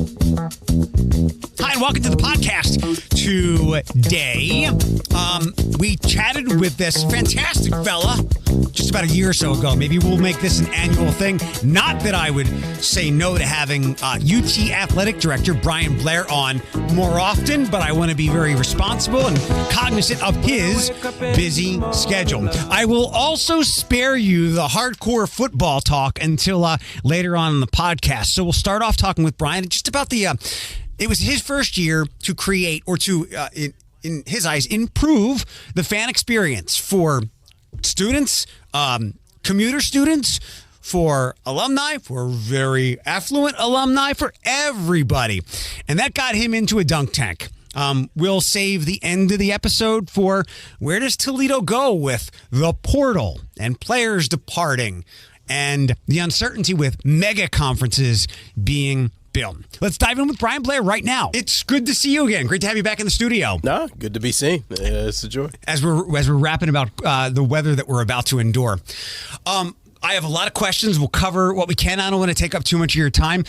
Hi, and welcome to the podcast. Today, we chatted with this fantastic fella just about a year or so ago. Maybe we'll make this an annual thing. Not that I would say no to having UT Athletic Director Bryan Blair on more often, but I want to be very responsible and cognizant of his busy schedule. I will also spare you the hardcore football talk until later on in the podcast. So we'll start off talking with Bryan just about the... it was his first year to create or to, in his eyes, improve the fan experience for students, commuter students, for alumni, for very affluent alumni, for everybody. And that got him into a dunk tank. We'll save the end of the episode for where does Toledo go with the portal and players departing and the uncertainty with mega conferences being built. Let's dive in with Bryan Blair right now. It's good to see you again. Great to have you back in the studio. No, good to be seen. It's a joy. As we're rapping about the weather that we're about to endure. I have a lot of questions. We'll cover what we can. I don't want to take up too much of your time.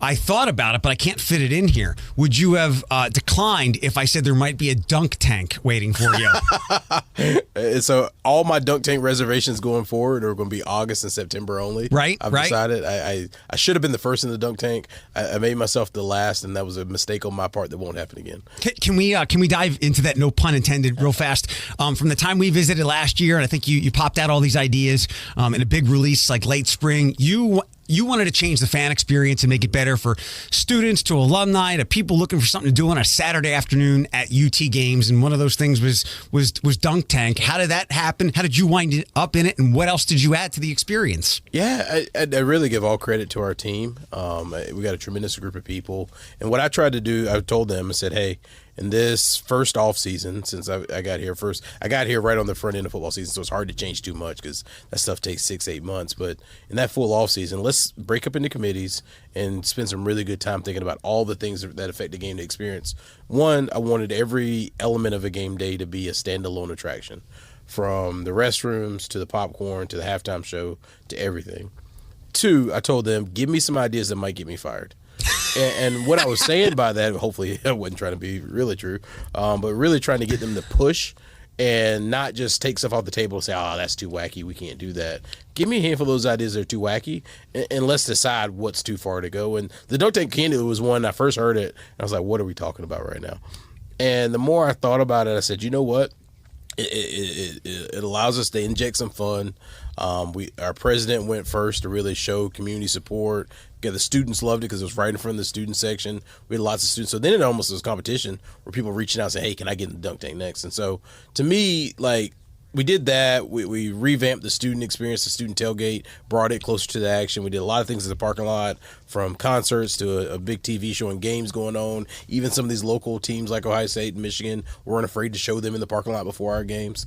I thought about it, but I can't fit it in here. Would you have declined if I said there might be a dunk tank waiting for you? So all my dunk tank reservations going forward are going to be August and September only. Right, I've decided I should have been the first in the dunk tank. I made myself the last, and that was a mistake on my part that won't happen again. Can we dive into that, no pun intended, real fast? From the time we visited last year, and I think you popped out all these ideas in a big release like late spring, you wanted to change the fan experience and make it better for students, to alumni, to people looking for something to do on a Saturday afternoon at UT games. And one of those things was Dunk Tank. How did that happen? How did you wind up in it? And what else did you add to the experience? Yeah, I really give all credit to our team. We got a tremendous group of people. And what I tried to do, I told them, I said, hey, in this first off season, since I got here first, I got here right on the front end of football season, so it's hard to change too much because that stuff takes 6-8 months. But in that full off season, let's break up into committees and spend some really good time thinking about all the things that affect the game day experience. One, I wanted every element of a game day to be a standalone attraction, from the restrooms to the popcorn to the halftime show to everything. Two, I told them, give me some ideas that might get me fired. And what I was saying by that, hopefully I wasn't trying to be really true, but really trying to get them to push and not just take stuff off the table and say, oh, that's too wacky, we can't do that. Give me a handful of those ideas that are too wacky, and let's decide what's too far to go. And the Dunk Tank Candidly was one, I first heard it, and I was like, what are we talking about right now? And the more I thought about it, I said, you know what? It allows us to inject some fun. Our president went first to really show community support. The students loved it because it was right in front of the student section. We had lots of students. So then it almost was competition where people reaching out and saying, hey, can I get in the dunk tank next? And so to me, like, we did that. We revamped the student experience, the student tailgate, brought it closer to the action. We did a lot of things in the parking lot, from concerts to a big TV showing games going on. Even some of these local teams like Ohio State and Michigan weren't afraid to show them in the parking lot before our games.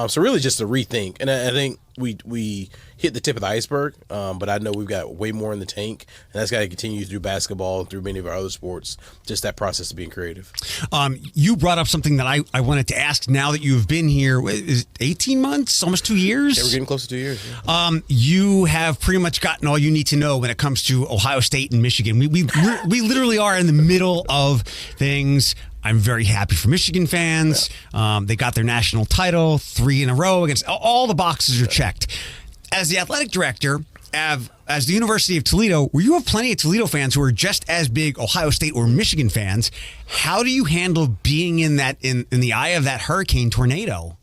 So really just a rethink. And I think we hit the tip of the iceberg, but I know we've got way more in the tank, and that's got to continue through basketball and through many of our other sports, just that process of being creative. You brought up something that I wanted to ask now that you've been here. Is it 18 months, almost 2 years? Yeah, we're getting close to 2 years. Yeah. You have pretty much gotten all you need to know when it comes to Ohio State and Michigan. We literally are in the middle of things. I'm very happy for Michigan fans. Yeah. They got their national title 3 in a row against all the boxes are checked. As the athletic director, as the University of Toledo, where you have plenty of Toledo fans who are just as big Ohio State or Michigan fans, how do you handle being in the eye of that hurricane tornado?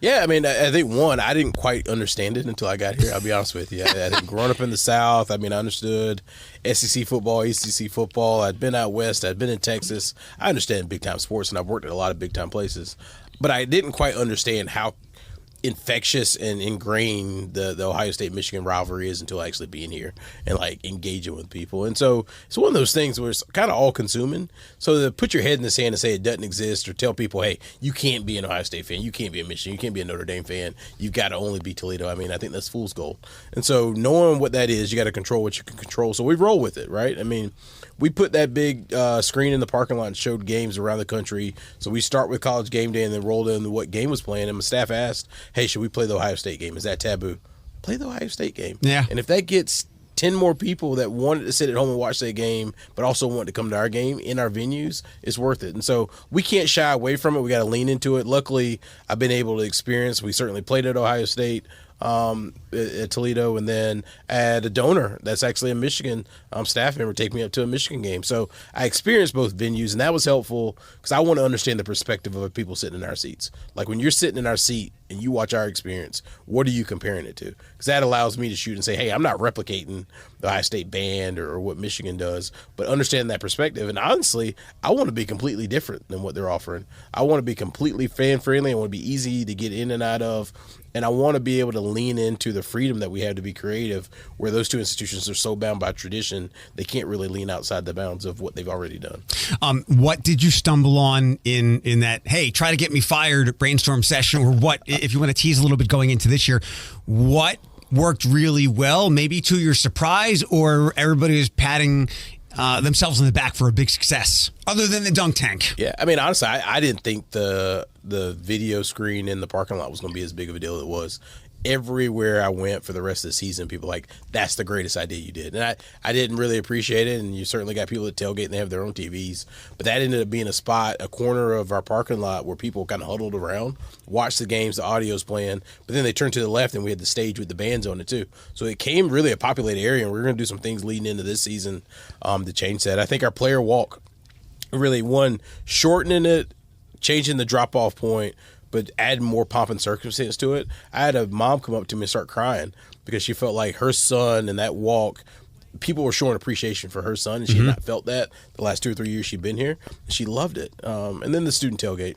Yeah, I mean, I think, one, I didn't quite understand it until I got here. I'll be honest with you. I had grown up in the South. I mean, I understood SEC football, ACC football. I'd been out west. I'd been in Texas. I understand big-time sports, and I've worked at a lot of big-time places. But I didn't quite understand how infectious and ingrained the Ohio State-Michigan rivalry is until actually being here and like engaging with people. And so it's one of those things where it's kind of all consuming. So to put your head in the sand and say it doesn't exist, or tell people, hey, you can't be an Ohio State fan, you can't be a Michigan, you can't be a Notre Dame fan, you've got to only be Toledo. I mean, I think that's fool's gold. And so knowing what that is, you got to control what you can control. So we roll with it, right? I mean, we put that big screen in the parking lot and showed games around the country. So we start with College Game Day and then rolled into what game was playing. And my staff asked, hey, should we play the Ohio State game? Is that taboo? Play the Ohio State game. Yeah. And if that gets 10 more people that wanted to sit at home and watch that game, but also wanted to come to our game in our venues, it's worth it. And so we can't shy away from it. We got to lean into it. Luckily, I've been able to experience, we certainly played at Ohio State, at Toledo, and then I had a donor that's actually a Michigan staff member take me up to a Michigan game. So I experienced both venues, and that was helpful because I want to understand the perspective of people sitting in our seats. Like when you're sitting in our seat and you watch our experience, what are you comparing it to? Because that allows me to shoot and say, hey, I'm not replicating the Ohio State band or what Michigan does, but understand that perspective. And honestly, I want to be completely different than what they're offering. I want to be completely fan-friendly. I want to be easy to get in and out of. And I want to be able to lean into the freedom that we have to be creative, where those two institutions are so bound by tradition, they can't really lean outside the bounds of what they've already done. What did you stumble on in that, hey, try to get me fired brainstorm session, or what, if you want to tease a little bit going into this year, what worked really well, maybe to your surprise, or everybody is patting themselves on the back for a big success, other than the dunk tank? Yeah, I mean, honestly, I didn't think the video screen in the parking lot was going to be as big of a deal as it was. Everywhere I went for the rest of the season, people were like, that's the greatest idea you did. And I didn't really appreciate it, and you certainly got people that tailgate and they have their own TVs. But that ended up being a spot, a corner of our parking lot where people kind of huddled around, watched the games, the audio's playing, but then they turned to the left and we had the stage with the bands on it too. So it came really a populated area, and we're going to do some things leading into this season to change that. I think our player walk, really, one, shortening it, changing the drop-off point, but adding more pomp and circumstance to it. I had a mom come up to me and start crying because she felt like her son and that walk, people were showing appreciation for her son, and she had not felt that the last 2 or 3 years she'd been here. She loved it. And then the student tailgate.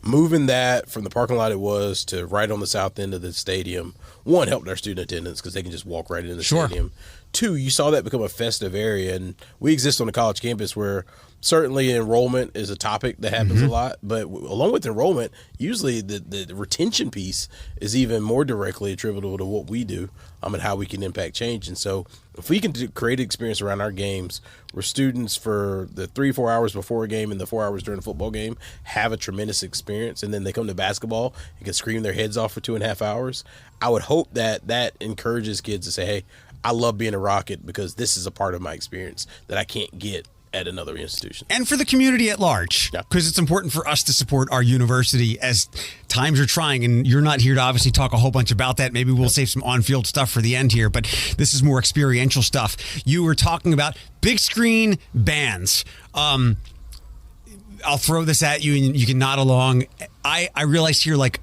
Moving that from the parking lot it was to right on the south end of the stadium, one, helped our student attendance because they can just walk right into the stadium. Two, you saw that become a festive area, and we exist on a college campus where certainly enrollment is a topic that happens a lot, but along with enrollment, usually the retention piece is even more directly attributable to what we do and how we can impact change. And so if we can create an experience around our games where students for the 3-4 hours before a game and the 4 hours during a football game have a tremendous experience, and then they come to basketball and can scream their heads off for 2.5 hours, I would hope that that encourages kids to say, hey, I love being a Rocket because this is a part of my experience that I can't get at another institution. And for the community at large, because it's important for us to support our university as times are trying, and you're not here to obviously talk a whole bunch about that. Maybe we'll save some on-field stuff for the end here, but this is more experiential stuff. You were talking about big screen bands. I'll throw this at you and you can nod along. I realized here, like,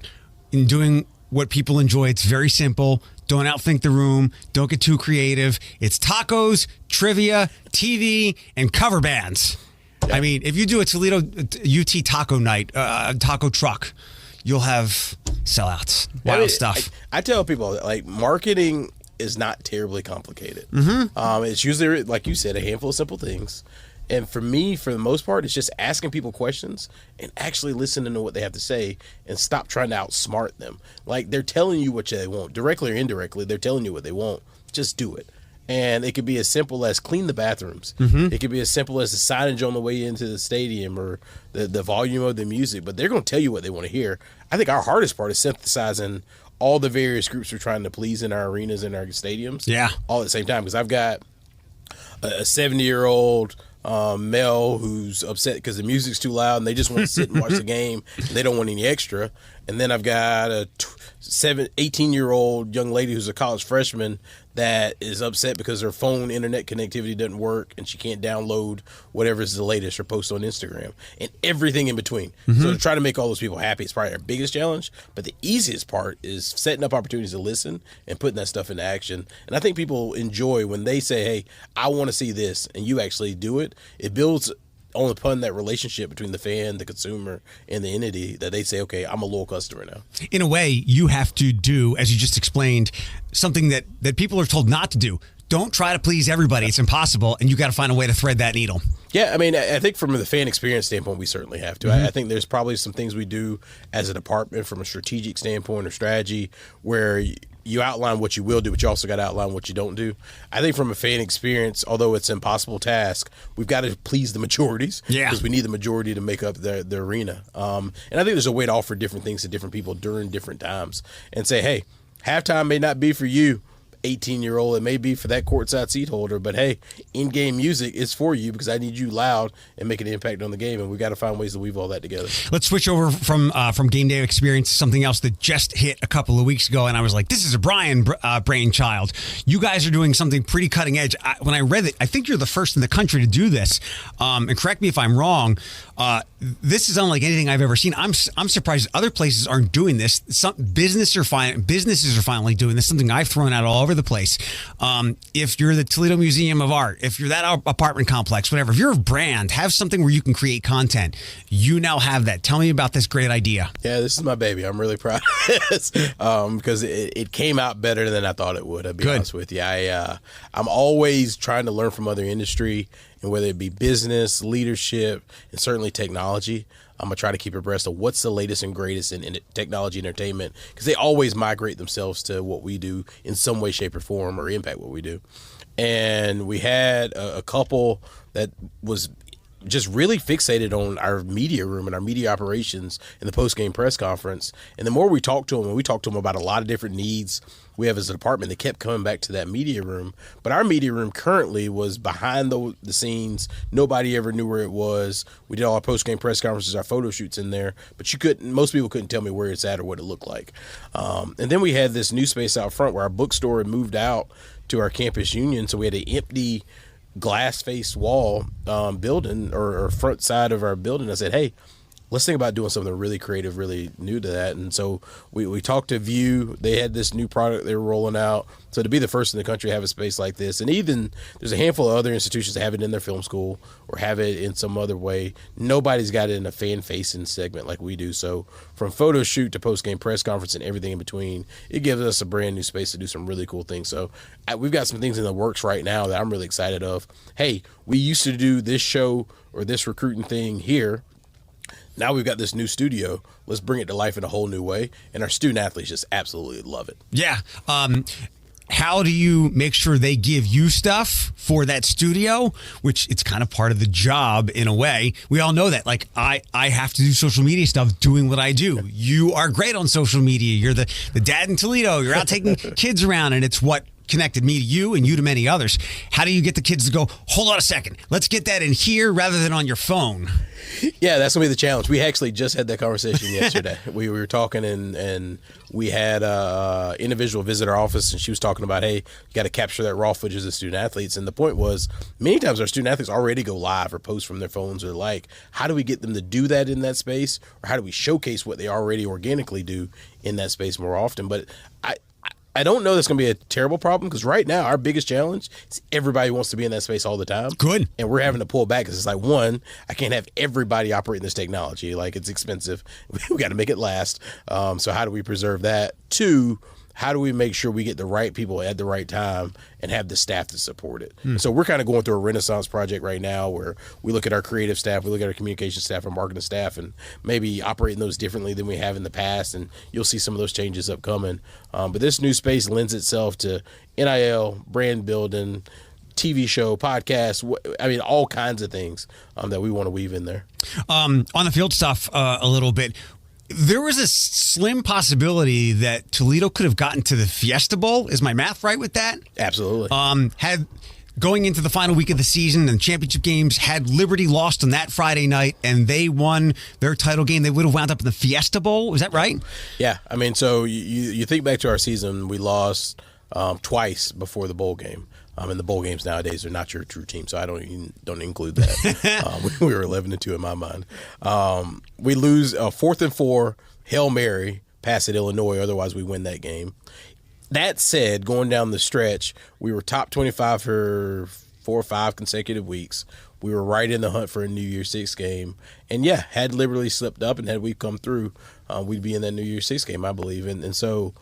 in doing what people enjoy, it's very simple. Don't outthink the room. Don't get too creative. It's tacos, trivia, TV, and cover bands. Yeah. I mean, if you do a Toledo UT taco night, taco truck, you'll have sellouts, wild stuff. I tell people, like, marketing is not terribly complicated. It's usually, like you said, a handful of simple things. And for me, for the most part, it's just asking people questions and actually listening to what they have to say and stop trying to outsmart them. Like, they're telling you what they want, directly or indirectly. They're telling you what they want. Just do it. And it could be as simple as clean the bathrooms. It could be as simple as the signage on the way into the stadium or the volume of the music. But they're going to tell you what they want to hear. I think our hardest part is synthesizing all the various groups we're trying to please in our arenas and our stadiums all at the same time. Because I've got a 70-year-old male who's upset because the music's too loud and they just want to sit and watch the game and they don't want any extra. And then I've got a 18-year-old young lady who's a college freshman that is upset because her phone internet connectivity doesn't work and she can't download whatever is the latest or post on Instagram, and everything in between. So to try to make all those people happy is probably our biggest challenge, but the easiest part is setting up opportunities to listen and putting that stuff into action. And I think people enjoy when they say, hey, I want to see this, and you actually do it. It builds upon that relationship between the fan, the consumer, and the entity that they say, okay, I'm a loyal customer now. In a way, you have to do, as you just explained, something that people are told not to do. Don't try to please everybody. It's impossible, and you got to find a way to thread that needle. Yeah, I mean, I think from the fan experience standpoint, we certainly have to. I think there's probably some things we do as a department from a strategic standpoint or strategy where you outline what you will do, but you also got to outline what you don't do. I think from a fan experience, although it's an impossible task, we've got to please the majorities because we need the majority to make up the arena. And I think there's a way to offer different things to different people during different times and say, hey, halftime may not be for you. 18-year-old. It may be for that courtside seat holder, but hey, in-game music is for you because I need you loud and making an impact on the game, and we got to find ways to weave all that together. Let's switch over from game day experience to something else that just hit a couple of weeks ago, and I was like, this is a Bryan brainchild. You guys are doing something pretty cutting edge. When I read it, I think you're the first in the country to do this, and correct me if I'm wrong. This is unlike anything I've ever seen. I'm surprised other places aren't doing this. Some businesses are finally doing this. Something I've thrown out all over the place. If you're the Toledo Museum of Art, if you're that apartment complex, whatever, if you're a brand, have something where you can create content. You now have that. Tell me about this great idea. Yeah, this is my baby. I'm really proud of this because it came out better than I thought it would. I'll be honest with you. I'm always trying to learn from other industry, and whether it be business, leadership, and certainly technology. I'm going to try to keep abreast of what's the latest and greatest in technology entertainment, because they always migrate themselves to what we do in some way, shape, or form, or impact what we do. And we had a couple that was just really fixated on our media room and our media operations in the post-game press conference. And the more we talked to them, and we talked to them about a lot of different needs we have as a department, they kept coming back to that media room. But our media room currently was behind the scenes. Nobody ever knew where it was. We did all our post-game press conferences, our photo shoots in there, but most people couldn't tell me where it's at or what it looked like. And then we had this new space out front where our bookstore had moved out to our campus union, so we had an empty glass-faced wall building or front side of our building. I said, hey, let's think about doing something really creative, really new to that. And so we talked to View. They had this new product they were rolling out. So to be the first in the country to have a space like this, and even there's a handful of other institutions that have it in their film school or have it in some other way. Nobody's got it in a fan-facing segment like we do. So from photo shoot to post-game press conference and everything in between, it gives us a brand new space to do some really cool things. So we've got some things in the works right now that I'm really excited of. Hey, we used to do this show or this recruiting thing here. Now we've got this new studio. Let's bring it to life in a whole new way. And our student athletes just absolutely love it. Yeah. How do you make sure they give you stuff for that studio, which it's kind of part of the job in a way? We all know that. Like, I have to do social media stuff doing what I do. You are great on social media. You're the dad in Toledo. You're out taking kids around, and it's what connected me to you and you to many others. How do you get the kids to go, hold on a second, let's get that in here rather than on your phone? Yeah, that's going to be the challenge. We actually just had that conversation yesterday. We were talking and we had an individual visit our office, and she was talking about, hey, you got to capture that raw footage of the student athletes. And the point was, many times our student athletes already go live or post from their phones or like, how do we get them to do that in that space? Or how do we showcase what they already organically do in that space more often? But I don't know that's going to be a terrible problem, because right now our biggest challenge is everybody wants to be in that space all the time. Good. And we're having to pull back because it's like, one, I can't have everybody operating this technology. Like, it's expensive. We got to make it last. So how do we preserve that? Two, how do we make sure we get the right people at the right time and have the staff to support it? So we're kind of going through a renaissance project right now where we look at our creative staff, we look at our communication staff, our marketing staff, and maybe operating those differently than we have in the past. And you'll see some of those changes upcoming. But this new space lends itself to NIL, brand building, TV show, podcast, I mean, all kinds of things that we want to weave in there. On the field stuff a little bit, there was a slim possibility that Toledo could have gotten to the Fiesta Bowl. Is my math right with that? Absolutely. Had going into the final week of the season and championship games, had Liberty lost on that Friday night and they won their title game, they would have wound up in the Fiesta Bowl. Is that right? Yeah. I mean, so you think back to our season, we lost twice before the bowl game. And the bowl games nowadays are not your true team, so I don't include that. We were 11-2 in my mind. We lose 4th and 4 Hail Mary pass at Illinois, otherwise we win that game. That said, going down the stretch, we were top 25 for 4 or 5 consecutive weeks. We were right in the hunt for a New Year's Six game, and yeah, had Liberty slipped up and had we come through, we'd be in that New Year's Six game, I believe, and so.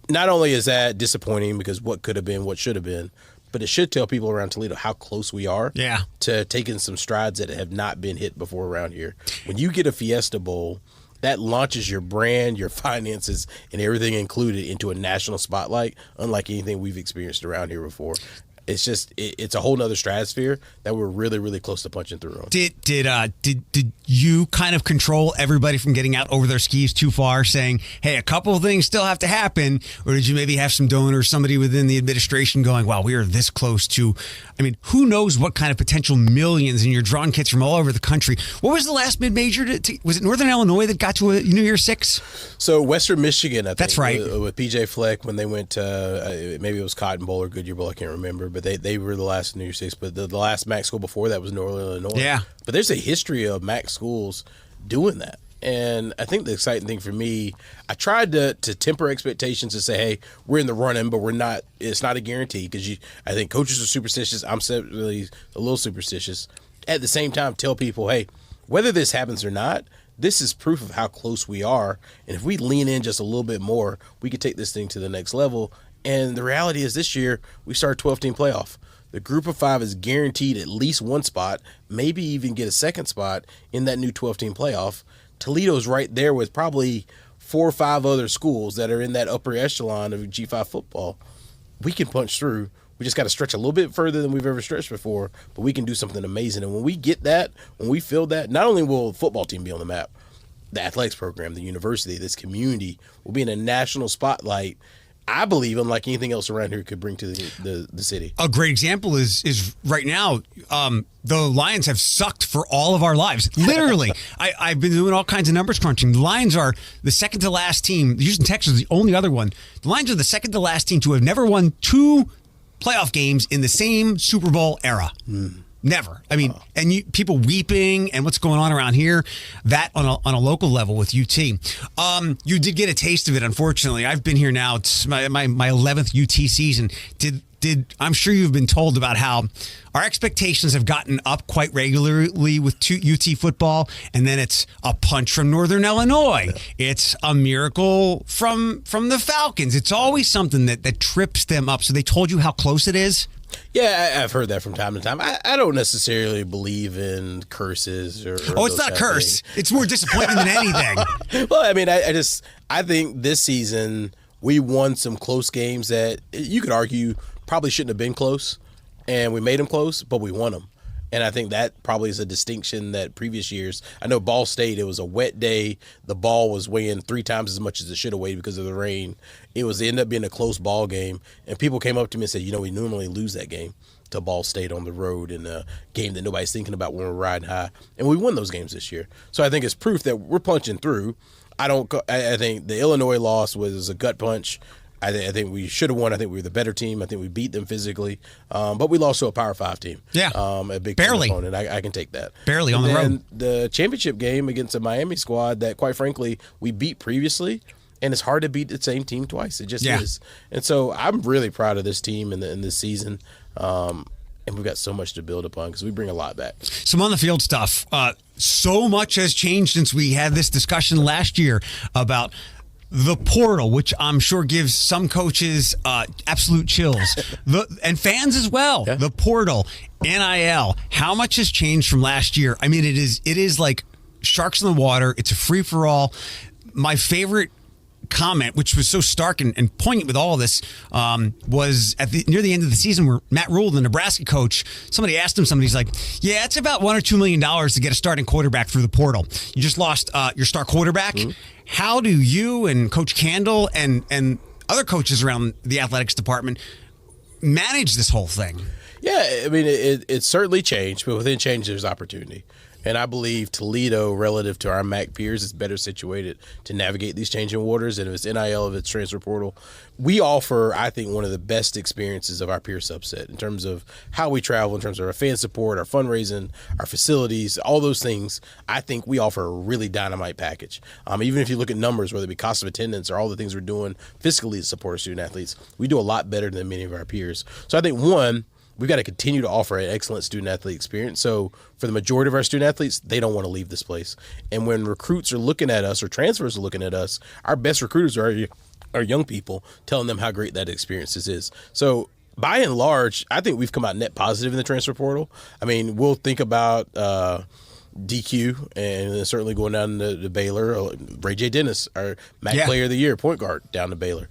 Not only is that disappointing because what could have been, what should have been, but it should tell people around Toledo how close we are to taking some strides that have not been hit before around here. When you get a Fiesta Bowl, that launches your brand, your finances, and everything included into a national spotlight, unlike anything we've experienced around here before. it's a whole nother stratosphere that we're really, really close to punching through on. Did you kind of control everybody from getting out over their skis too far, saying, hey, a couple of things still have to happen? Or did you maybe have some donors, somebody within the administration going, wow, we are this close to, I mean, who knows what kind of potential millions, and you're drawing kids from all over the country. What was the last mid-major? Was it Northern Illinois that got to a New Year's Six? So Western Michigan, I think. That's right. With PJ Fleck, when they went to, maybe it was Cotton Bowl or Goodyear Bowl, I can't remember, but they were the last New Year's Six. But the last MAC school before that was Northern Illinois. Yeah. But there's a history of MAC schools doing that. And I think the exciting thing for me, I tried to temper expectations and say, hey, we're in the running, but we're not. It's not a guarantee, because I think coaches are superstitious. I'm really a little superstitious. At the same time, tell people, hey, whether this happens or not, this is proof of how close we are. And if we lean in just a little bit more, we could take this thing to the next level. And the reality is this year, we start a 12-team playoff. The group of 5 is guaranteed at least one spot, maybe even get a second spot in that new 12-team playoff. Toledo's right there with probably 4 or 5 other schools that are in that upper echelon of G5 football. We can punch through. We just got to stretch a little bit further than we've ever stretched before, but we can do something amazing. And when we get that, when we feel that, not only will the football team be on the map, the athletics program, the university, this community will be in a national spotlight, I believe, unlike anything else around here could bring to the city. A great example is right now, the Lions have sucked for all of our lives. Literally. I've been doing all kinds of numbers crunching. The Lions are the second to last team. The Houston Texans are the only other one. The Lions are the second to last team to have never won 2 playoff games in the same Super Bowl era. Never. I mean, and people weeping and what's going on around here, that on a local level with UT. You did get a taste of it, unfortunately. I've been here now. It's my 11th UT season. I'm sure you've been told about how our expectations have gotten up quite regularly with UT football, and then it's a punch from Northern Illinois. It's a miracle from the Falcons. It's always something that trips them up. So they told you how close it is? Yeah, I've heard that from time to time. I don't necessarily believe in curses or it's not a curse. It's more disappointing than anything. Well, I mean, I think this season we won some close games that you could argue probably shouldn't have been close, and we made them close, but we won them. And I think that probably is a distinction that previous years, I know Ball State, it was a wet day. The ball was weighing 3 times as much as it should have weighed because of the rain. It ended up being a close ball game. And people came up to me and said, we normally lose that game to Ball State on the road in a game that nobody's thinking about when we're riding high. And we won those games this year. So I think it's proof that we're punching through. I think the Illinois loss was a gut punch. I think we should have won. I think we were the better team. I think we beat them physically. But we lost to a Power 5 team. Yeah. A big barely opponent. I can take that. Barely on the road. The championship game against a Miami squad that, quite frankly, we beat previously. And it's hard to beat the same team twice. It just is. And so I'm really proud of this team in this season. And we've got so much to build upon because we bring a lot back. Some on the field stuff. So much has changed since we had this discussion last year about the portal, which I'm sure gives some coaches absolute chills, and fans as well. Yeah. The portal, NIL. How much has changed from last year? I mean, it is like sharks in the water. It's a free for all. My favorite comment, which was so stark and poignant with all of this, was near the end of the season where Matt Rule, the Nebraska coach, somebody asked him something. He's like, yeah, it's about $1 or $2 million to get a starting quarterback through the portal. You just lost your star quarterback. Mm-hmm. How do you and Coach Candle and other coaches around the athletics department manage this whole thing? Yeah, I mean, it's certainly changed, but within change, there's opportunity. And I believe Toledo, relative to our MAC peers, is better situated to navigate these changing waters. And if it's NIL, if it's transfer portal, we offer, I think, one of the best experiences of our peer subset in terms of how we travel, in terms of our fan support, our fundraising, our facilities, all those things. I think we offer a really dynamite package. Even if you look at numbers, whether it be cost of attendance or all the things we're doing fiscally to support our student athletes, we do a lot better than many of our peers. So I think, one, we've got to continue to offer an excellent student-athlete experience. So for the majority of our student-athletes, they don't want to leave this place. And when recruits are looking at us or transfers are looking at us, our best recruiters are young people telling them how great that experience is. So by and large, I think we've come out net positive in the transfer portal. I mean, we'll think about DQ and certainly going down to Baylor. Ray J. Dennis, our MAC Player of the Year, point guard, down to Baylor.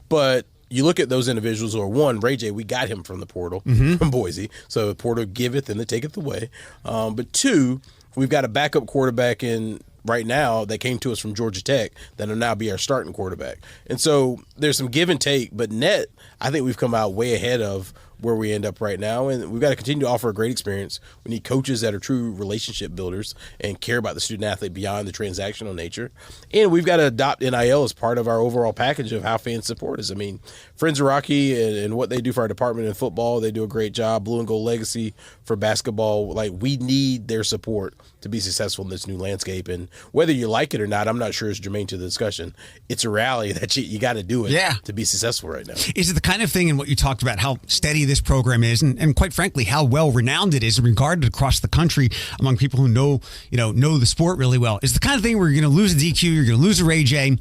But you look at those individuals, or one, Ray J, we got him from the portal from Boise. So the portal giveth and they taketh away. But two, we've got a backup quarterback in right now that came to us from Georgia Tech that'll now be our starting quarterback. And so there's some give and take, but net, I think we've come out way ahead of where we end up right now, and we've got to continue to offer a great experience. We need coaches that are true relationship builders and care about the student athlete beyond the transactional nature, and we've got to adopt NIL as part of our overall package of how fans support us. I mean, Friends of Rocky and what they do for our department in football, they do a great job. Blue and Gold Legacy for basketball, like, we need their support to be successful in this new landscape. And whether you like it or not, I'm not sure is germane to the discussion. It's a reality that you got to do it to be successful right now. Is it the kind of thing in what you talked about, how steady this program is, and quite frankly, how well renowned it is and regarded across the country among people who know the sport really well? Is the kind of thing where you're going to lose a DQ, you're going to lose a Ray J,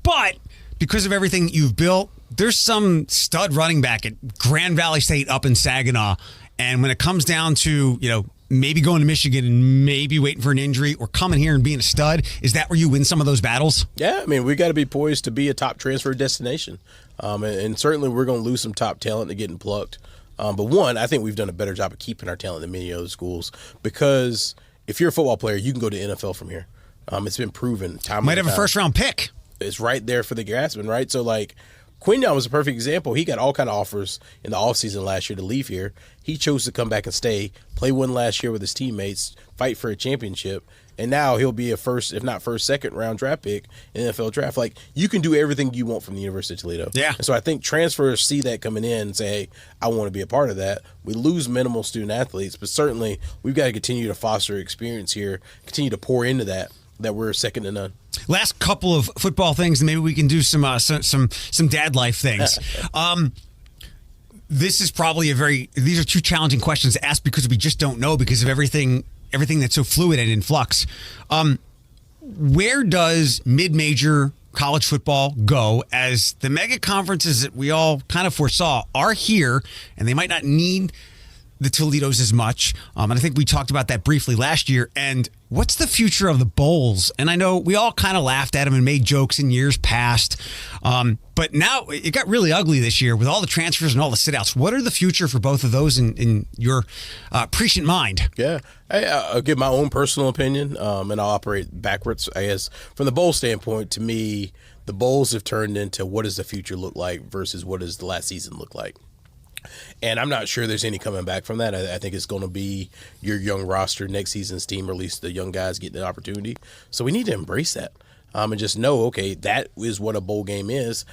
but because of everything you've built, there's some stud running back at Grand Valley State up in Saginaw, and when it comes down to, maybe going to Michigan and maybe waiting for an injury or coming here and being a stud, is that where you win some of those battles? Yeah, I mean, we got to be poised to be a top transfer destination. And certainly we're going to lose some top talent to getting plucked. But one, I think we've done a better job of keeping our talent than many other schools, because if you're a football player, you can go to NFL from here. It's been proven time. Might have a first-round pick. It's right there for the grasping, right? So, like, Quinyon was a perfect example. He got all kind of offers in the offseason last year to leave here. He chose to come back and stay, play one last year with his teammates, fight for a championship, and now he'll be a first, if not first, second-round draft pick in the NFL draft. Like, you can do everything you want from the University of Toledo. Yeah. And so I think transfers see that coming in and say, hey, I want to be a part of that. We lose minimal student athletes, but certainly we've got to continue to foster experience here, continue to pour into that we're second to none. Last couple of football things, and maybe we can do some dad life things. This is probably these are two challenging questions to ask because we just don't know because of everything that's so fluid and in flux. Where does mid-major college football go as the mega conferences that we all kind of foresaw are here, and they might not need the Toledos as much. And I think we talked about that briefly last year. And what's the future of the bowls? And I know we all kind of laughed at them and made jokes in years past. But now it got really ugly this year with all the transfers and all the sit-outs. What are the future for both of those in your prescient mind? Yeah, I'll give my own personal opinion, and I'll operate backwards. I guess from the bowl standpoint, to me, the bowls have turned into what does the future look like versus what does the last season look like. And I'm not sure there's any coming back from that. I think it's going to be your young roster, next season's team, or at least the young guys getting an opportunity. So we need to embrace that and just know, okay, that is what a bowl game is.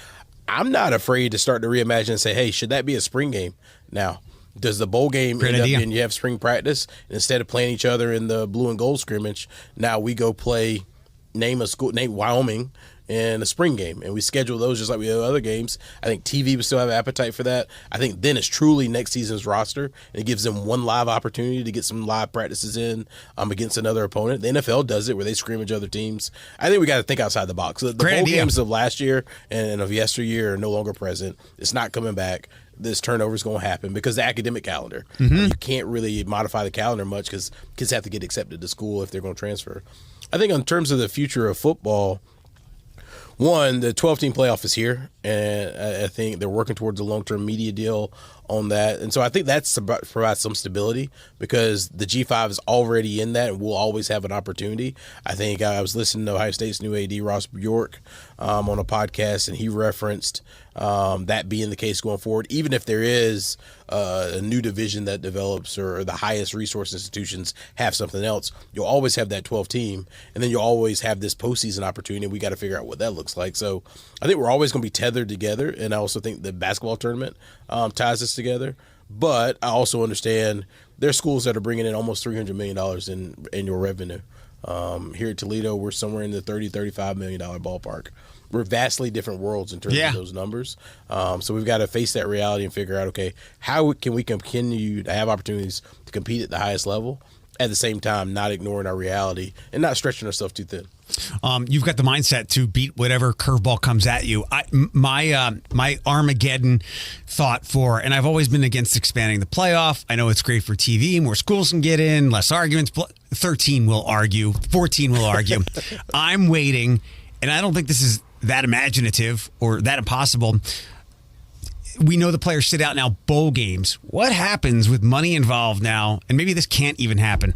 I'm not afraid to start to reimagine and say, hey, should that be a spring game? Now, does the bowl game end up being you have spring practice, and instead of playing each other in the blue and gold scrimmage, now we go play, name Wyoming in a spring game, and we schedule those just like we have other games. I think TV would still have appetite for that. I think then it's truly next season's roster, and it gives them one live opportunity to get some live practices in against another opponent. The NFL does it where they scrimmage other teams. I think we got to think outside the box. The bowl games of last year and of yesteryear are no longer present. It's not coming back. This turnover is going to happen because the academic calendar. You can't really modify the calendar much because kids have to get accepted to school if they're going to transfer. I think in terms of the future of football, one, the 12-team playoff is here, and I think they're working towards a long-term media deal on that. And so I think that's to provide some stability because the G5 is already in that and will always have an opportunity. I think I was listening to Ohio State's new AD, Ross Bjork, on a podcast, and he referenced that being the case going forward. Even if there is a new division that develops or the highest resource institutions have something else, you'll always have that 12 team, and then you'll always have this postseason opportunity. We got to figure out what that looks like. So I think we're always going to be tethered together, and I also think the basketball tournament ties us together. But I also understand there's schools that are bringing in almost $300 million in annual revenue. Here at Toledo, we're somewhere in the $30-35 million ballpark. We're vastly different worlds in terms of those numbers. So we've got to face that reality and figure out, okay, how can we continue to have opportunities to compete at the highest level, at the same time not ignoring our reality and not stretching ourselves too thin. You've got the mindset to beat whatever curveball comes at you. My Armageddon thought for, and I've always been against expanding the playoff. I know it's great for TV, more schools can get in, less arguments. 13 will argue, 14 will argue. I'm waiting, and I don't think this is that imaginative or that impossible. we know the players sit out now bowl games. What happens with money involved now? And maybe this can't even happen.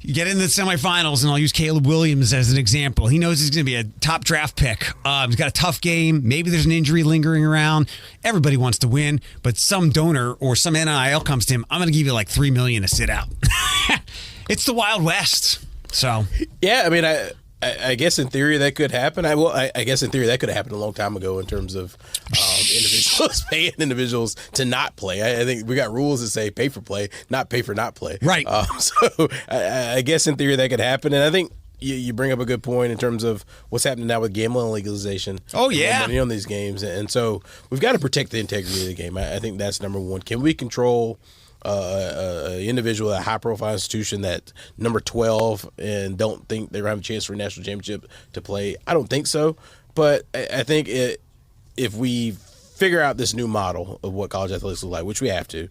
You get into the semifinals, and I'll use Caleb Williams as an example. He knows he's going to be a top draft pick. He's got a tough game. Maybe there's an injury lingering around. Everybody wants to win, but some donor or some NIL comes to him. I'm going to give you like $3 million to sit out. It's the Wild West. So yeah, I mean, I guess in theory that could happen. I guess in theory that could have happened a long time ago in terms of individuals paying individuals to not play. I think we got rules that say pay for play, not pay for not play. Right. So I guess in theory that could happen. And I think you bring up a good point in terms of what's happening now with gambling legalization. Oh, yeah. Money on these games. And so we've got to protect the integrity of the game. I think that's number one. Can we control individual at a high-profile institution that number 12 and don't think they're going to have a chance for a national championship to play? I don't think so. But I think if we figure out this new model of what college athletics look like, which we have to,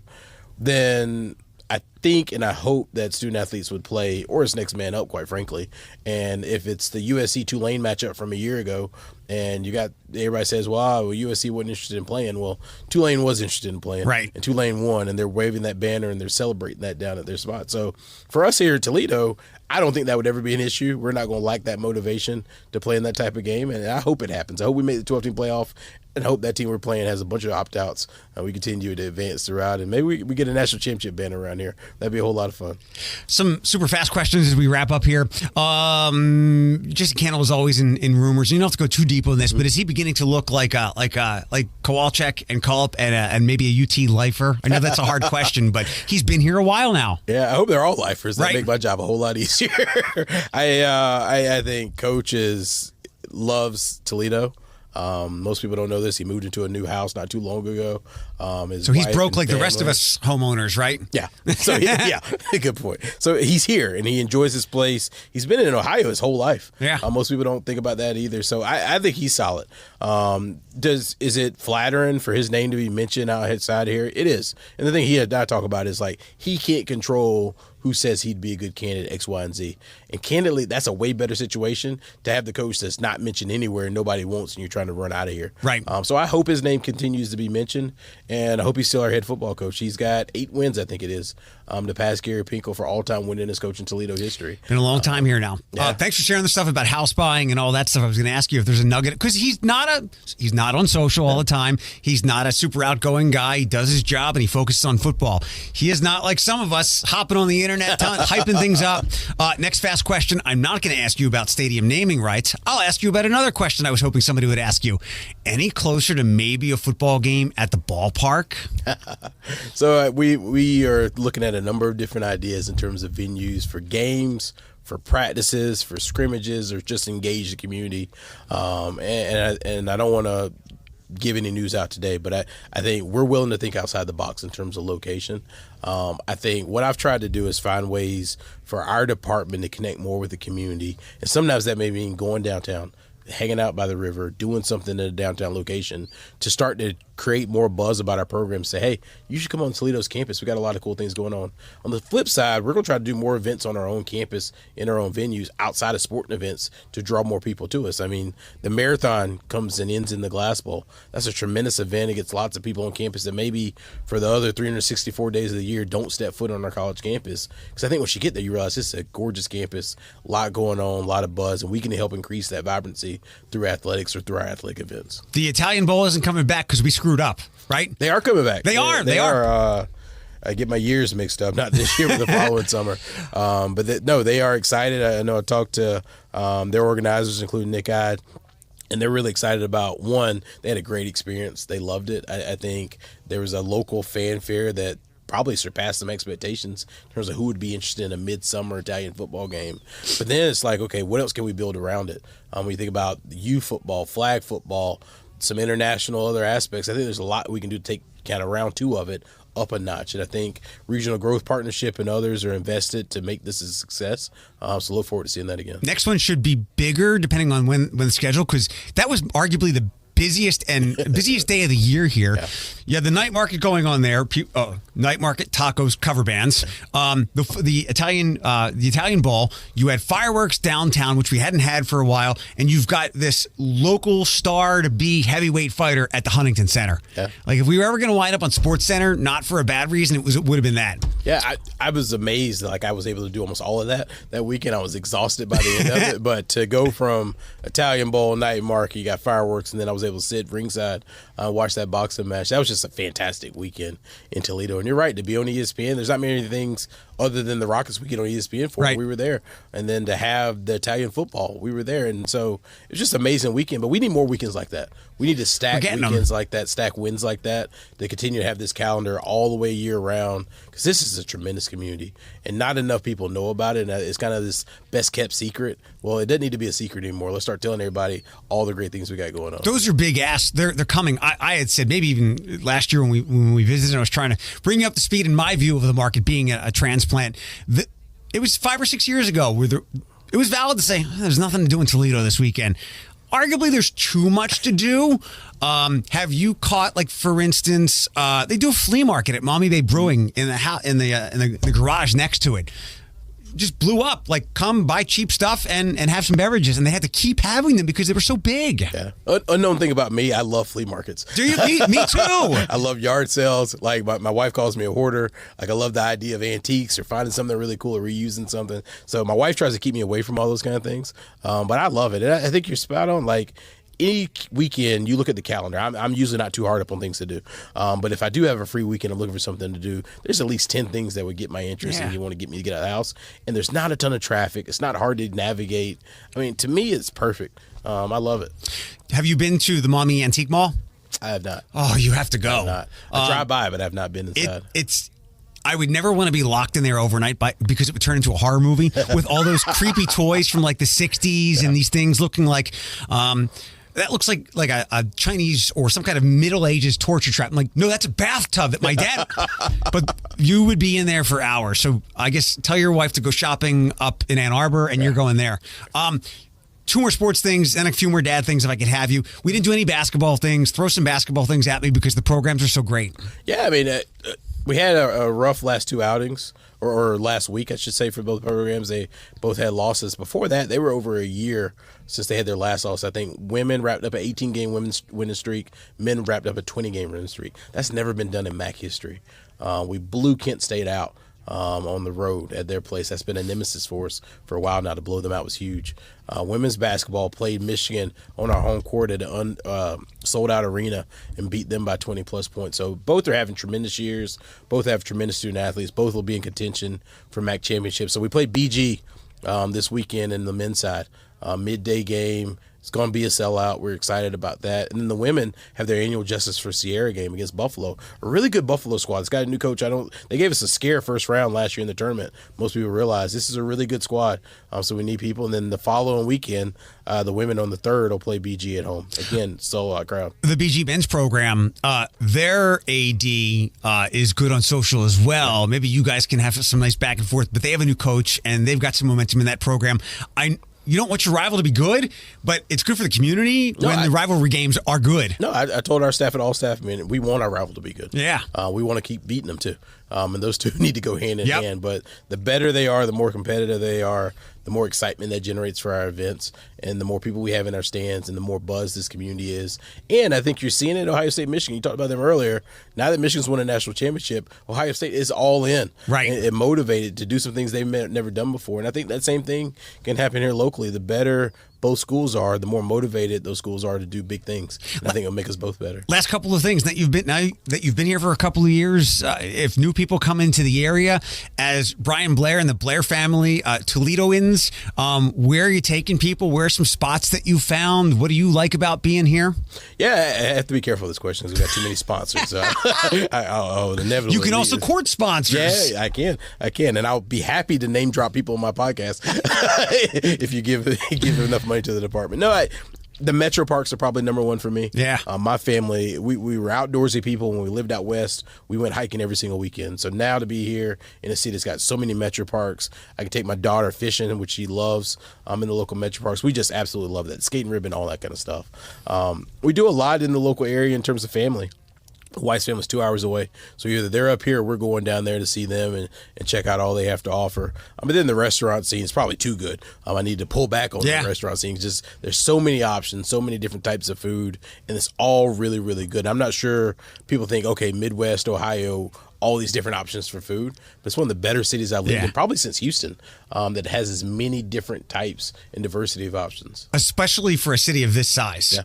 then I think and I hope that student athletes would play, or it's next man up, quite frankly. And if it's the USC-Tulane matchup from a year ago, and everybody says, well, USC wasn't interested in playing. Well, Tulane was interested in playing. Right. And Tulane won, and they're waving that banner, and they're celebrating that down at their spot. So for us here at Toledo, I don't think that would ever be an issue. We're not going to lack that motivation to play in that type of game, and I hope it happens. I hope we make the 12-team playoff, and hope that team we're playing has a bunch of opt-outs, and we continue to advance throughout, and maybe we get a national championship banner around here. That'd be a whole lot of fun. Some super fast questions as we wrap up here. Jesse Cannell is always in rumors. You don't have to go too deep on this, but is he beginning to look like Kowalczyk and Culp and maybe a UT lifer? I know that's a hard question, but he's been here a while now. Yeah, I hope they're all lifers. That Right. make my job a whole lot easier. I think Coach loves Toledo. Most people don't know this. He moved into a new house not too long ago. So he's broke like the rest of us homeowners, right? Yeah. So yeah, good point. So he's here and he enjoys his place. He's been in Ohio his whole life. Yeah. Most people don't think about that either. So I think he's solid. Is it flattering for his name to be mentioned outside here? It is. And the thing he and I talk about is like he can't control who says he'd be a good candidate, X, Y, and Z. And candidly, that's a way better situation to have the coach that's not mentioned anywhere and nobody wants and you're trying to run out of here. Right. So I hope his name continues to be mentioned, and I hope he's still our head football coach. He's got 8 wins, I think it is, to pass Gary Pinkel for all-time winningest coach in Toledo history. Been a long time here now. Yeah. Thanks for sharing the stuff about house buying and all that stuff. I was going to ask you if there's a nugget, because he's not on social all the time. He's not a super outgoing guy. He does his job and he focuses on football. He is not like some of us hopping on the internet, hyping things up. Next fast question. I'm not going to ask you about stadium naming rights. I'll ask you about another question I was hoping somebody would ask you. Any closer to maybe a football game at the ballpark? So we are looking at a number of different ideas in terms of venues for games, for practices, for scrimmages, or just engage the community. And I don't want to give any news out today, but I think we're willing to think outside the box in terms of location. I think what I've tried to do is find ways for our department to connect more with the community. And sometimes that may mean going downtown, hanging out by the river, doing something in a downtown location to start to create more buzz about our program. Say, hey, you should come on Toledo's campus. We got a lot of cool things going on. On the flip side, we're going to try to do more events on our own campus, in our own venues, outside of sporting events to draw more people to us. I mean, the marathon comes and ends in the Glass Bowl. That's a tremendous event. It gets lots of people on campus that maybe for the other 364 days of the year don't step foot on our college campus. Because I think once you get there, you realize it's a gorgeous campus, a lot going on, a lot of buzz, and we can help increase that vibrancy through athletics or through our athletic events. The Italian Bowl isn't coming back because we screwed up, right? They are coming back. They are. I get my years mixed up, not this year, but the following summer. They are excited. I know I talked to their organizers, including Nick Ide, and they're really excited about, one, they had a great experience. They loved it. I think there was a local fanfare that probably surpassed some expectations in terms of who would be interested in a midsummer Italian football game. But then it's like, okay, what else can we build around it? When you think about youth football, flag football, some international other aspects, I think there's a lot we can do to take kind of round 2 of it up a notch. And I think Regional Growth Partnership and others are invested to make this a success. So look forward to seeing that again. Next one should be bigger depending on when the schedule, because that was arguably the busiest day of the year here. Yeah. You had the night market going on there. Night market, tacos, cover bands. The Italian ball. You had fireworks downtown, which we hadn't had for a while, and you've got this local star to be heavyweight fighter at the Huntington Center. Yeah. Like if we were ever going to wind up on Sports Center, not for a bad reason, it would have been that. Yeah, I was amazed. Like I was able to do almost all of that weekend. I was exhausted by the end of it, but to go from Italian bowl, night market, you got fireworks, and then I was able to sit ringside, watch that boxing match. That was just a fantastic weekend in Toledo. And you're right, to be on ESPN, there's not many things other than the Rockets weekend on ESPN for. Right. We were there. And then to have the Italian football, we were there. And so it was just an amazing weekend. But we need more weekends like that. We need to stack weekends like that, stack wins like that, to continue to have this calendar all the way year round, because this is a tremendous community. And not enough people know about it. And it's kind of this best kept secret. Well, it doesn't need to be a secret anymore. Let's start telling everybody all the great things we got going on. Those are big asks. They're coming. I had said maybe even last year when we visited, I was trying to bring you up to speed in my view of the market being a transplant. It was 5 or 6 years ago where it was valid to say there's nothing to do in Toledo this weekend. Arguably, there's too much to do. Have you caught, like, for instance, they do a flea market at Mommy Bay Brewing in the garage next to it. Just blew up. Like, come buy cheap stuff and have some beverages, and they had to keep having them because they were so big. Yeah. Unknown thing about me, I love flea markets. Do you? Me too. I love yard sales. Like my wife calls me a hoarder. Like I love the idea of antiques or finding something really cool or reusing something. So my wife tries to keep me away from all those kind of things. But I love it. And I think you're spot on. Like, any weekend, you look at the calendar. I'm usually not too hard up on things to do. But if I do have a free weekend, I'm looking for something to do. There's at least 10 things that would get my interest and you want to get me to get out of the house. And there's not a ton of traffic. It's not hard to navigate. I mean, to me, it's perfect. I love it. Have you been to the Mommy Antique Mall? I have not. Oh, you have to go. I have not. I drive by, but I have not been inside. I would never want to be locked in there overnight because it would turn into a horror movie with all those creepy toys from like the 60s and these things looking like... that looks like a Chinese or some kind of Middle Ages torture trap. I'm like, no, that's a bathtub that my dad... But you would be in there for hours. So I guess tell your wife to go shopping up in Ann Arbor and you're going there. 2 more sports things and a few more dad things if I could have you. We didn't do any basketball things. Throw some basketball things at me because the programs are so great. Yeah, I mean, we had a rough last 2 outings. Or last week, I should say, for both programs. They both had losses. Before that, they were over a year since they had their last loss. I think women wrapped up an 18-game women's winning streak. Men wrapped up a 20-game winning streak. That's never been done in MAC history. We blew Kent State out on the road at their place. That's been a nemesis for us for a while now. To blow them out was huge. Women's basketball played Michigan on our home court at an sold-out arena and beat them by 20-plus points. So both are having tremendous years. Both have tremendous student athletes. Both will be in contention for MAC championships. So we played BG this weekend in the men's side. Midday game. It's going to be a sellout. We're excited about that. And then the women have their annual Justice for Sierra game against Buffalo. A really good Buffalo squad. It's got a new coach. They gave us a scare first round last year in the tournament. Most people realize this is a really good squad. So we need people. And then the following weekend, the women on the 3rd will play BG at home. Again, sold-out crowd. The BG men's program, their AD is good on social as well. Maybe you guys can have some nice back and forth. But they have a new coach, and they've got some momentum in that program. You don't want your rival to be good, but it's good for the community when the rivalry games are good. No, I told our staff and all staff, we want our rival to be good. Yeah. We want to keep beating them, too. And those two need to go hand in hand. But the better they are, the more competitive they are, the more excitement that generates for our events, and the more people we have in our stands, and the more buzz this community is. And I think you're seeing it at Ohio State, Michigan. You talked about them earlier. Now that Michigan's won a national championship, Ohio State is all in. Right. And motivated to do some things they've never done before. And I think that same thing can happen here locally. The better both schools are, the more motivated those schools are to do big things. And I think it'll make us both better. Last couple of things that you've been here for a couple of years. If new people come into the area, as Bryan Blair and the Blair family, Toledoans, where are you taking people? Where are some spots that you found? What do you like about being here? Yeah, I have to be careful with this question because we've got too many sponsors. Inevitably. You can also court sponsors. Yeah, I can, and I'll be happy to name drop people on my podcast if you give enough money to the department. No, The metro parks are probably number one for me. Yeah. My family, we were outdoorsy people when we lived out west. We went hiking every single weekend. So now to be here in a city that's got so many metro parks, I can take my daughter fishing, which she loves, in the local metro parks. We just absolutely love that. Skating ribbon, all that kind of stuff. We do a lot in the local area in terms of family. Wife's family's 2 hours away, so either they're up here or we're going down there to see them and check out all they have to offer. But then the restaurant scene is probably too good. I need to pull back on the restaurant scene. Just there's so many options, so many different types of food, and it's all really, really good. I'm not sure people think, okay, Midwest, Ohio, all these different options for food, but it's one of the better cities I've lived in, probably since Houston, that has as many different types and diversity of options. Especially for a city of this size.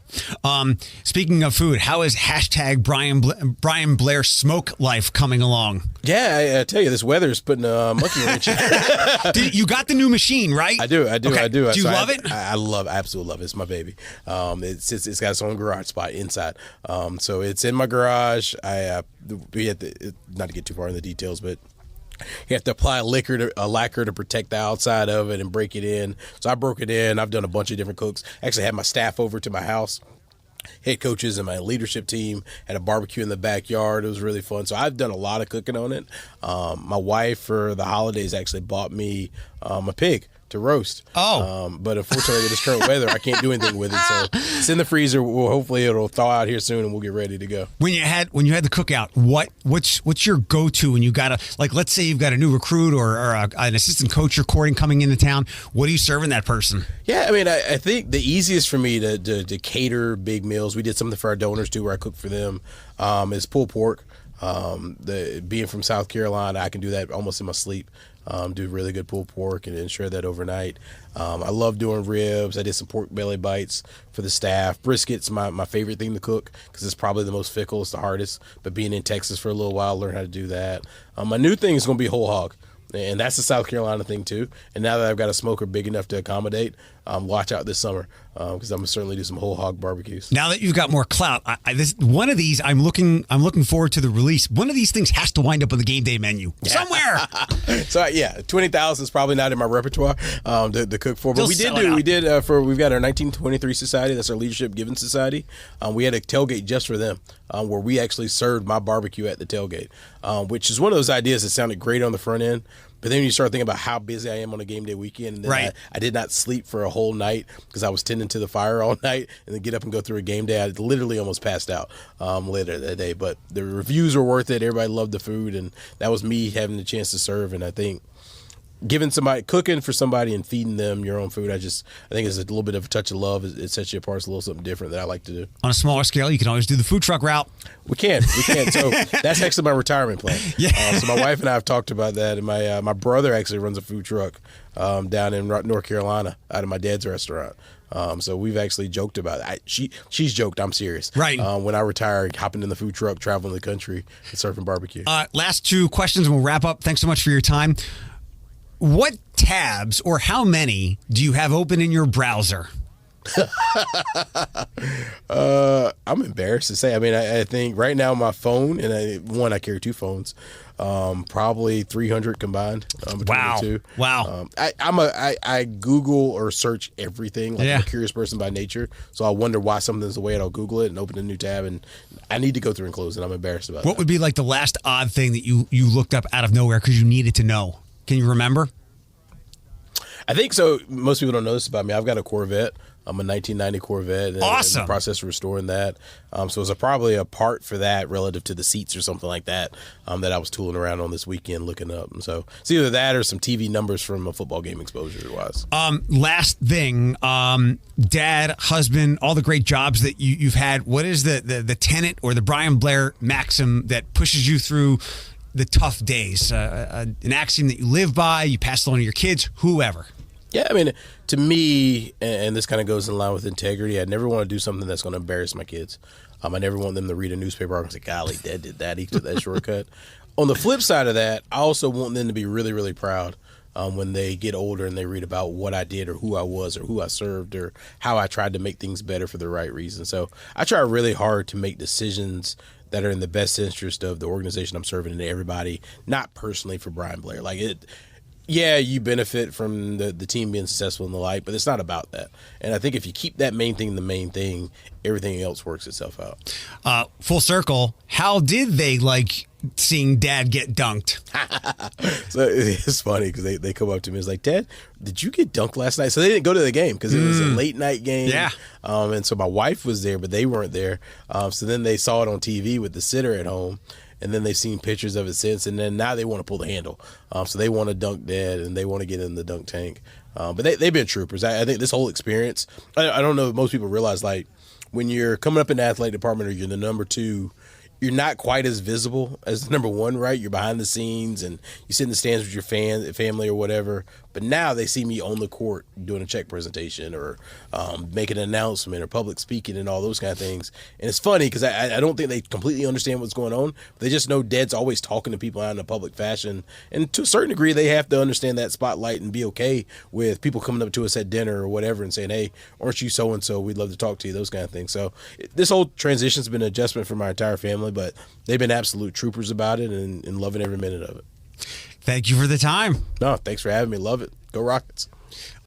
Yeah. Speaking of food, how is hashtag Bryan Blair smoke life coming along? Yeah, I tell you, this weather is putting a monkey wrench in. You got the new machine, right? I do. Okay. Do you love it? I absolutely love it. It's my baby. It's got its own garage spot inside. So it's in my garage. We had to, not to get too far in the details, but you have to apply a lacquer to protect the outside of it and break it in. So I broke it in. I've done a bunch of different cooks. Actually had my staff over to my house. Head coaches and my leadership team had a barbecue in the backyard. It was really fun. So I've done a lot of cooking on it. My wife for the holidays actually bought me a pig to roast. But unfortunately with this current weather, I can't do anything with it. So it's in the freezer. Hopefully it'll thaw out here soon and we'll get ready to go. When you had the cookout, what's your go-to when you got let's say you've got a new recruit or an assistant coach you're courting coming into town, what are you serving that person? Yeah, I mean, I think the easiest for me to cater big meals, we did something for our donors too where I cook for them, is pulled pork. Being from South Carolina, I can do that almost in my sleep. Do really good pulled pork and ensure that overnight. I love doing ribs. I did some pork belly bites for the staff. Brisket's my favorite thing to cook because it's probably the most fickle. It's the hardest. But being in Texas for a little while, learn how to do that. My new thing is going to be whole hog. And that's a South Carolina thing, too. And now that I've got a smoker big enough to accommodate, watch out this summer because I'm going to certainly do some whole hog barbecues. Now that you've got more clout, one of these, I'm looking forward to the release. One of these things has to wind up on the game day menu somewhere. So, 20,000 is probably not in my repertoire to cook for. But we've got our 1923 Society. That's our Leadership Giving Society. We had a tailgate just for them where we actually served my barbecue at the tailgate, which is one of those ideas that sounded great on the front end. But then you start thinking about how busy I am on a game day weekend. And then I did not sleep for a whole night because I was tending to the fire all night and then get up and go through a game day. I literally almost passed out later that day. But the reviews were worth it. Everybody loved the food. And that was me having the chance to serve. And I think cooking for somebody and feeding them your own food, I think it's a little bit of a touch of love. It sets you apart. It's a little something different that I like to do. On a smaller scale, you can always do the food truck route. We can. So that's actually my retirement plan. So my wife and I have talked about that. And my brother actually runs a food truck down in North Carolina out of my dad's restaurant. So we've actually joked about it. She's joked. I'm serious. Right. When I retire, hopping in the food truck, traveling the country, and surfing barbecue. Last two questions and we'll wrap up. Thanks so much for your time. What tabs or how many do you have open in your browser? I'm embarrassed to say. I mean, I think right now my phone, and I carry two phones, probably 300 combined between the two. Wow. I Google or search everything. I'm a curious person by nature, so I wonder why something's the way, and I'll Google it and open a new tab, and I need to go through and close it. I'm embarrassed about it. What would be like the last odd thing that you looked up out of nowhere because you needed to know? Can you remember? I think so. Most people don't know this about me. I've got a Corvette. I'm a 1990 Corvette. Awesome. In the process of restoring that. So it's probably a part for that relative to the seats or something like that that I was tooling around on this weekend looking up. And so it's either that or some TV numbers from a football game exposure-wise. Last thing, dad, husband, all the great jobs that you've had. What is the tenet or the Bryan Blair maxim that pushes you through the tough days? An axiom that you live by, you pass along to your kids, whoever. Yeah, I mean, to me, and this kind of goes in line with integrity, I never want to do something that's going to embarrass my kids. I never want them to read a newspaper article and say, golly, Dad did that. He took that shortcut. On the flip side of that, I also want them to be really, really proud when they get older and they read about what I did or who I was or who I served or how I tried to make things better for the right reason. So I try really hard to make decisions that are in the best interest of the organization I'm serving and everybody, not personally for Bryan Blair. Yeah, you benefit from the team being successful and the like, but it's not about that. And I think if you keep that main thing the main thing, everything else works itself out. Full circle, how did they like seeing Dad get dunked? So it's funny because they come up to me. It's like, Dad, did you get dunked last night? So they didn't go to the game because it was a late night game. Yeah. And so my wife was there, but they weren't there. So then they saw it on TV with the sitter at home. And then they've seen pictures of it since, and then now they want to pull the handle. So they want to dunk Dad, and they want to get in the dunk tank. But they've been troopers. I think this whole experience, I don't know if most people realize, like, when you're coming up in the athletic department or you're the number 2, you're not quite as visible as the number 1, right? You're behind the scenes, and you sit in the stands with your family or whatever. But now they see me on the court doing a check presentation or making an announcement or public speaking and all those kind of things. And it's funny because I don't think they completely understand what's going on. They just know Dad's always talking to people out in a public fashion. And to a certain degree, they have to understand that spotlight and be okay with people coming up to us at dinner or whatever and saying, hey, aren't you so-and-so? We'd love to talk to you, those kind of things. So this whole transition's been an adjustment for my entire family, but they've been absolute troopers about it and loving every minute of it. Thank you for the time. No, thanks for having me. Love it. Go Rockets.